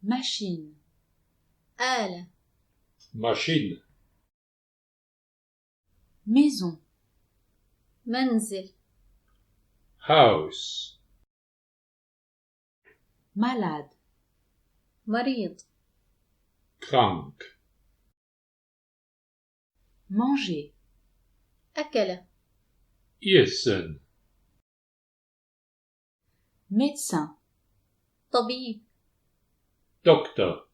machine, آلة machine, maison, منزل house, malade, مريض krank, manger, أكل essen, médecin, طبيب dokter,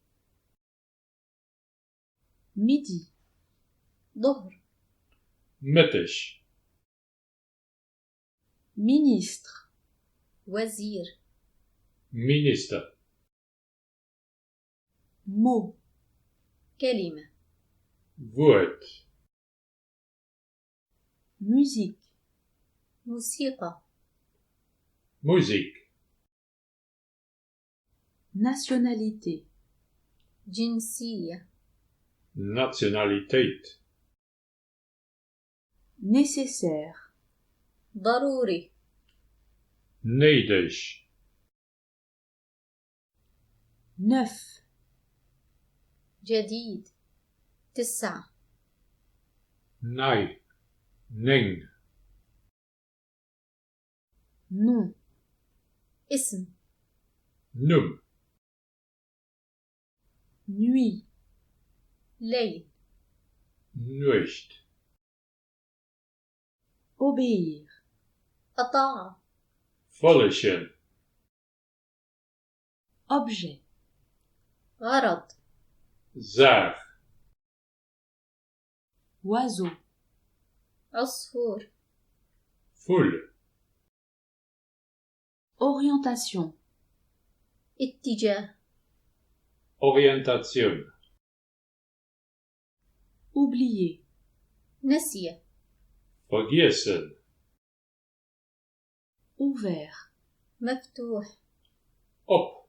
midi, ظهر middag, ministre, وزير minister, mot, كلمة woord, musique, موسيقى muziek, nationalité, جنسية nationaliteit, nécessaire, ضروري nedig, neuf, جديد 9 nij, ning, nom, اسم num, nuit, ليل nucht, obéir, أطاع volgen, objet, غرض zaag, oiseau, عصفور voel, orientation, اتجاه orientation, oublier, نسي vergessen, ouvert, مفتوح op,